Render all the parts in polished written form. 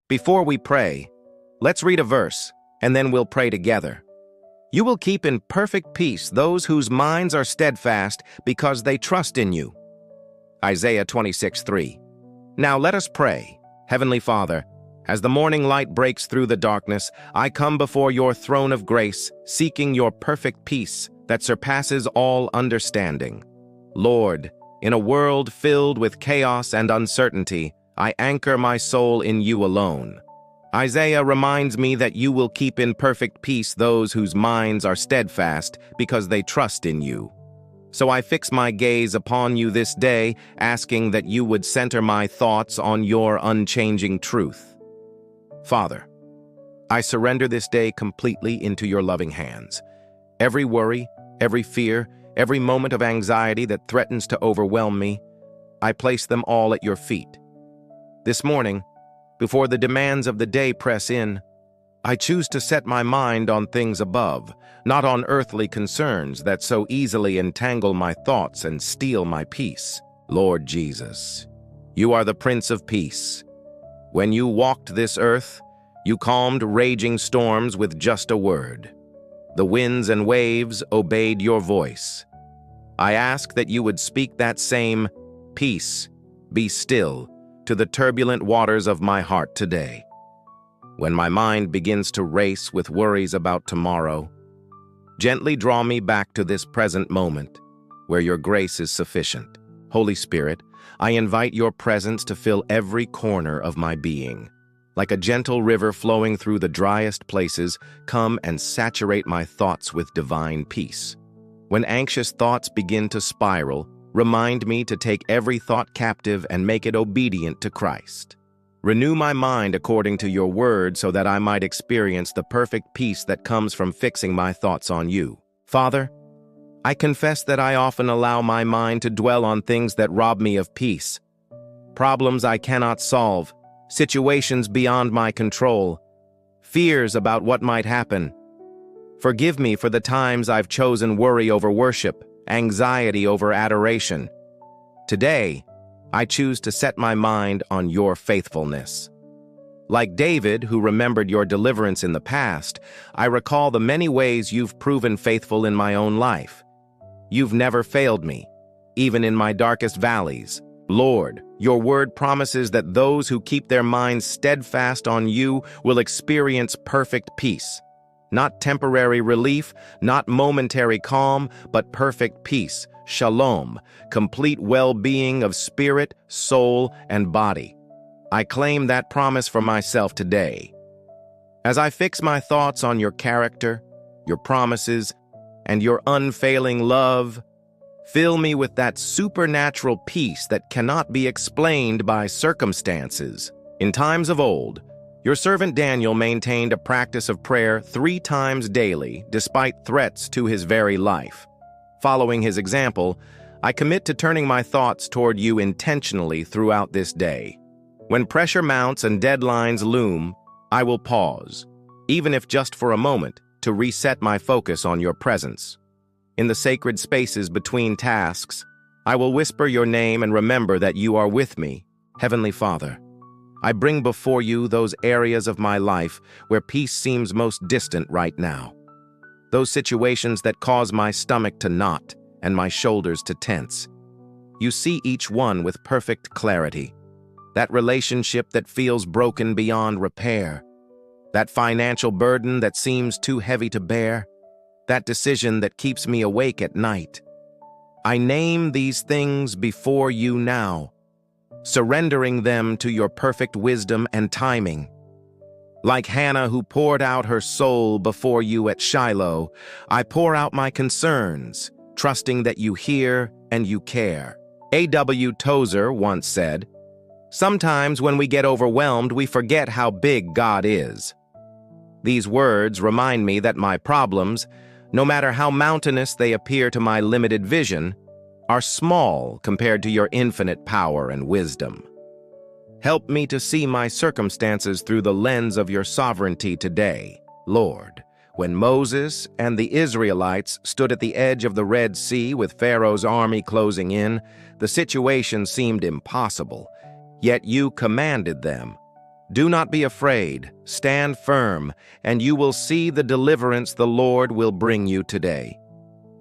Before we pray, let's read a verse, and then we'll pray together. You will keep in perfect peace those whose minds are steadfast because they trust in you. Isaiah 26:3. Now let us pray. Heavenly Father, as the morning light breaks through the darkness, I come before your throne of grace, seeking your perfect peace that surpasses all understanding. Lord, in a world filled with chaos and uncertainty, I anchor my soul in you alone. Isaiah reminds me that you will keep in perfect peace those whose minds are steadfast because they trust in you. So I fix my gaze upon you this day, asking that you would center my thoughts on your unchanging truth. Father, I surrender this day completely into your loving hands. Every worry, every fear, every moment of anxiety that threatens to overwhelm me, I place them all at your feet. This morning, before the demands of the day press in, I choose to set my mind on things above, not on earthly concerns that so easily entangle my thoughts and steal my peace. Lord Jesus, you are the Prince of Peace. When you walked this earth, you calmed raging storms with just a word. The winds and waves obeyed your voice. I ask that you would speak that same peace, be still, to the turbulent waters of my heart today. When my mind begins to race with worries about tomorrow, gently draw me back to this present moment where your grace is sufficient. Holy Spirit, I invite your presence to fill every corner of my being. Like a gentle river flowing through the driest places, come and saturate my thoughts with divine peace. When anxious thoughts begin to spiral, remind me to take every thought captive and make it obedient to Christ. Renew my mind according to your word so that I might experience the perfect peace that comes from fixing my thoughts on you. Father, I confess that I often allow my mind to dwell on things that rob me of peace. Problems I cannot solve, situations beyond my control, fears about what might happen. Forgive me for the times I've chosen worry over worship, anxiety over adoration. Today, I choose to set my mind on your faithfulness. Like David, who remembered your deliverance in the past, I recall the many ways you've proven faithful in my own life. You've never failed me, even in my darkest valleys. Lord, your word promises that those who keep their minds steadfast on you will experience perfect peace. Not temporary relief, not momentary calm, but perfect peace, shalom, complete well-being of spirit, soul, and body. I claim that promise for myself today. As I fix my thoughts on your character, your promises, and your unfailing love, fill me with that supernatural peace that cannot be explained by circumstances. In times of old, your servant Daniel maintained a practice of prayer 3 times daily, despite threats to his very life. Following his example, I commit to turning my thoughts toward you intentionally throughout this day. When pressure mounts and deadlines loom, I will pause, even if just for a moment, to reset my focus on your presence. In the sacred spaces between tasks, I will whisper your name and remember that you are with me, Heavenly Father. I bring before you those areas of my life where peace seems most distant right now. Those situations that cause my stomach to knot and my shoulders to tense. You see each one with perfect clarity. That relationship that feels broken beyond repair. That financial burden that seems too heavy to bear. That decision that keeps me awake at night. I name these things before you now, surrendering them to your perfect wisdom and timing. Like Hannah who poured out her soul before you at Shiloh, I pour out my concerns, trusting that you hear and you care. A.W. Tozer once said, "Sometimes when we get overwhelmed, we forget how big God is." These words remind me that my problems, no matter how mountainous they appear to my limited vision, are small compared to your infinite power and wisdom. Help me to see my circumstances through the lens of your sovereignty today, Lord. When Moses and the Israelites stood at the edge of the Red Sea with Pharaoh's army closing in, the situation seemed impossible. Yet you commanded them, Do not be afraid, stand firm, and you will see the deliverance the Lord will bring you today.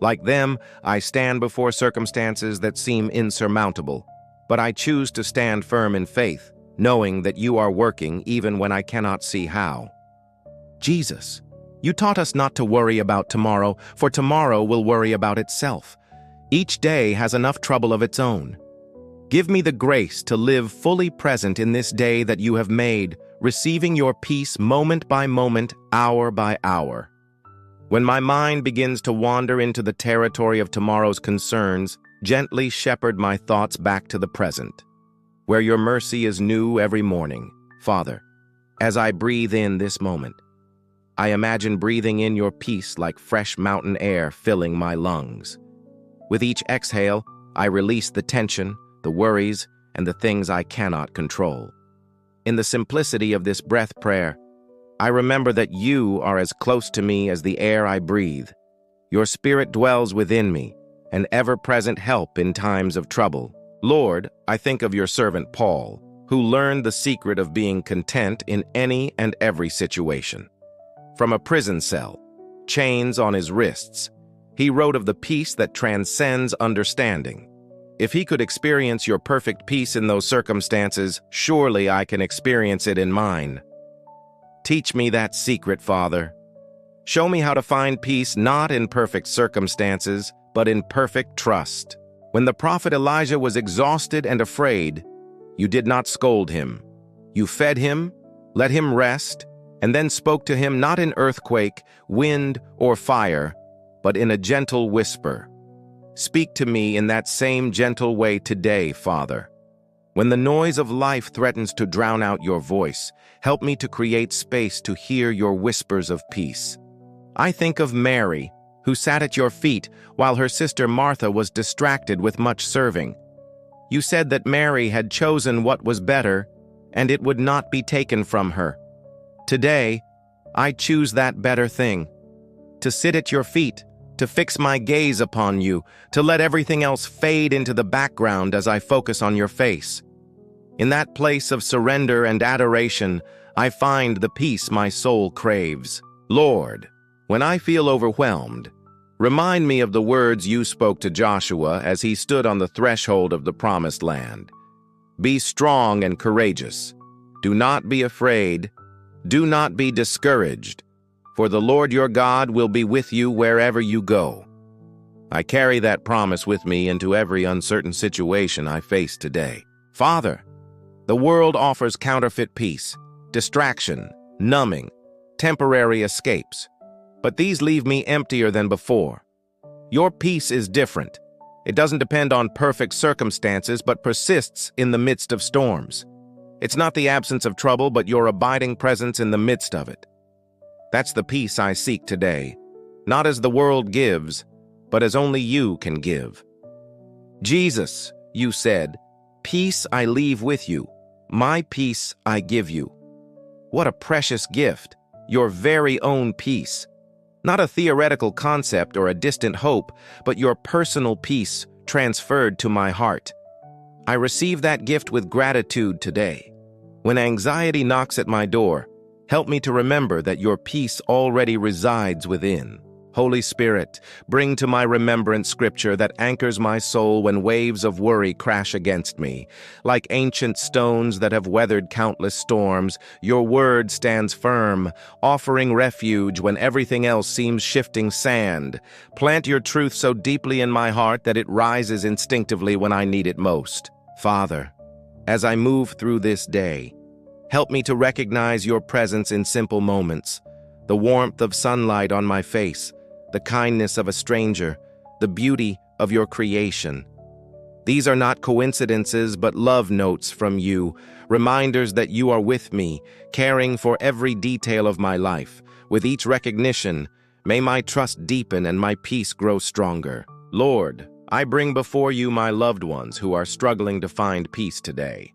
Like them, I stand before circumstances that seem insurmountable, but I choose to stand firm in faith, knowing that you are working even when I cannot see how. Jesus, you taught us not to worry about tomorrow, for tomorrow will worry about itself. Each day has enough trouble of its own. Give me the grace to live fully present in this day that you have made, receiving your peace moment by moment, hour by hour. When my mind begins to wander into the territory of tomorrow's concerns, gently shepherd my thoughts back to the present, where your mercy is new every morning. Father, as I breathe in this moment, I imagine breathing in your peace like fresh mountain air filling my lungs. With each exhale, I release the tension, the worries, and the things I cannot control. In the simplicity of this breath prayer, I remember that you are as close to me as the air I breathe. Your spirit dwells within me, an ever-present help in times of trouble. Lord, I think of your servant Paul, who learned the secret of being content in any and every situation. From a prison cell, chains on his wrists, he wrote of the peace that transcends understanding. If he could experience your perfect peace in those circumstances, surely I can experience it in mine. Teach me that secret, Father. Show me how to find peace not in perfect circumstances, but in perfect trust. When the prophet Elijah was exhausted and afraid, you did not scold him. You fed him, let him rest, and then spoke to him not in earthquake, wind, or fire, but in a gentle whisper. Speak to me in that same gentle way today, Father. When the noise of life threatens to drown out your voice, help me to create space to hear your whispers of peace. I think of Mary, who sat at your feet while her sister Martha was distracted with much serving. You said that Mary had chosen what was better, and it would not be taken from her. Today, I choose that better thing, to sit at your feet, to fix my gaze upon you, to let everything else fade into the background as I focus on your face. In that place of surrender and adoration, I find the peace my soul craves. Lord, when I feel overwhelmed, remind me of the words you spoke to Joshua as he stood on the threshold of the promised land. Be strong and courageous. Do not be afraid. Do not be discouraged, for the Lord your God will be with you wherever you go. I carry that promise with me into every uncertain situation I face today. Father, the world offers counterfeit peace, distraction, numbing, temporary escapes, but these leave me emptier than before. Your peace is different. It doesn't depend on perfect circumstances, but persists in the midst of storms. It's not the absence of trouble, but your abiding presence in the midst of it. That's the peace I seek today, not as the world gives, but as only you can give. Jesus, you said, peace I leave with you, my peace I give you. What a precious gift, your very own peace. Not a theoretical concept or a distant hope, but your personal peace transferred to my heart. I receive that gift with gratitude today. When anxiety knocks at my door, help me to remember that your peace already resides within. Holy Spirit, bring to my remembrance scripture that anchors my soul when waves of worry crash against me. Like ancient stones that have weathered countless storms, your word stands firm, offering refuge when everything else seems shifting sand. Plant your truth so deeply in my heart that it rises instinctively when I need it most. Father, as I move through this day, help me to recognize your presence in simple moments, the warmth of sunlight on my face, the kindness of a stranger, the beauty of your creation. These are not coincidences, but love notes from you, reminders that you are with me, caring for every detail of my life. With each recognition, may my trust deepen and my peace grow stronger. Lord, I bring before you my loved ones who are struggling to find peace today.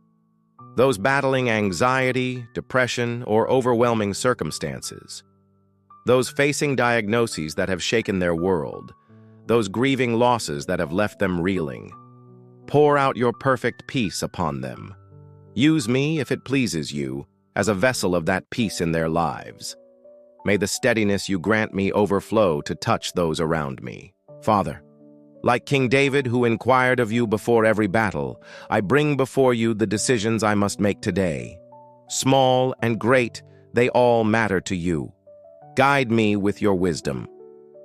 Those battling anxiety, depression, or overwhelming circumstances. Those facing diagnoses that have shaken their world. Those grieving losses that have left them reeling. Pour out your perfect peace upon them. Use me if it pleases you, as a vessel of that peace in their lives. May the steadiness you grant me overflow to touch those around me. Father, like King David, who inquired of you before every battle, I bring before you the decisions I must make today. Small and great, they all matter to you. Guide me with your wisdom.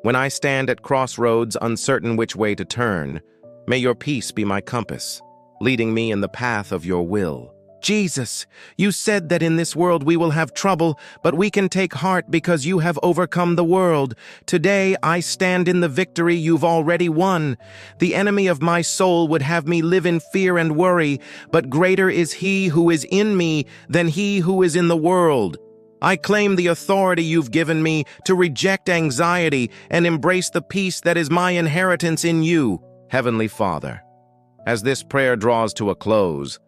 When I stand at crossroads, uncertain which way to turn, may your peace be my compass, leading me in the path of your will. Jesus, you said that in this world we will have trouble, but we can take heart because you have overcome the world. Today I stand in the victory you've already won. The enemy of my soul would have me live in fear and worry, but greater is he who is in me than he who is in the world. I claim the authority you've given me to reject anxiety and embrace the peace that is my inheritance in you. Heavenly Father, as this prayer draws to a close,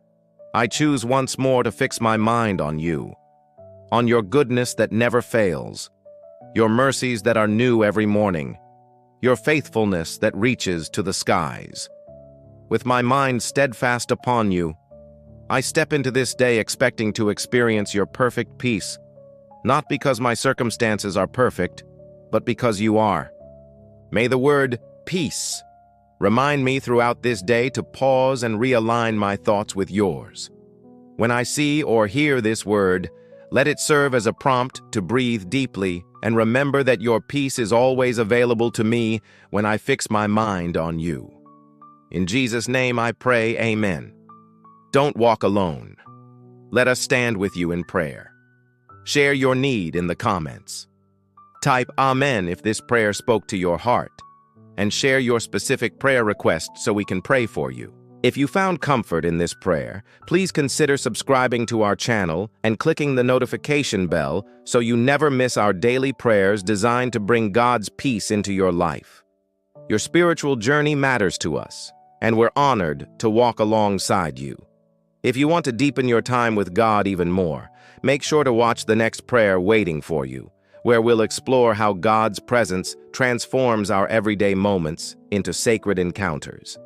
I choose once more to fix my mind on you, on your goodness that never fails, your mercies that are new every morning, your faithfulness that reaches to the skies. With my mind steadfast upon you, I step into this day expecting to experience your perfect peace, not because my circumstances are perfect, but because you are. May the word peace remind me throughout this day to pause and realign my thoughts with yours. When I see or hear this word, let it serve as a prompt to breathe deeply and remember that your peace is always available to me when I fix my mind on you. In Jesus' name I pray, amen. Don't walk alone. Let us stand with you in prayer. Share your need in the comments. Type Amen if this prayer spoke to your heart, and share your specific prayer request so we can pray for you. If you found comfort in this prayer, please consider subscribing to our channel and clicking the notification bell so you never miss our daily prayers designed to bring God's peace into your life. Your spiritual journey matters to us, and we're honored to walk alongside you. If you want to deepen your time with God even more, make sure to watch the next prayer waiting for you, where we'll explore how God's presence transforms our everyday moments into sacred encounters.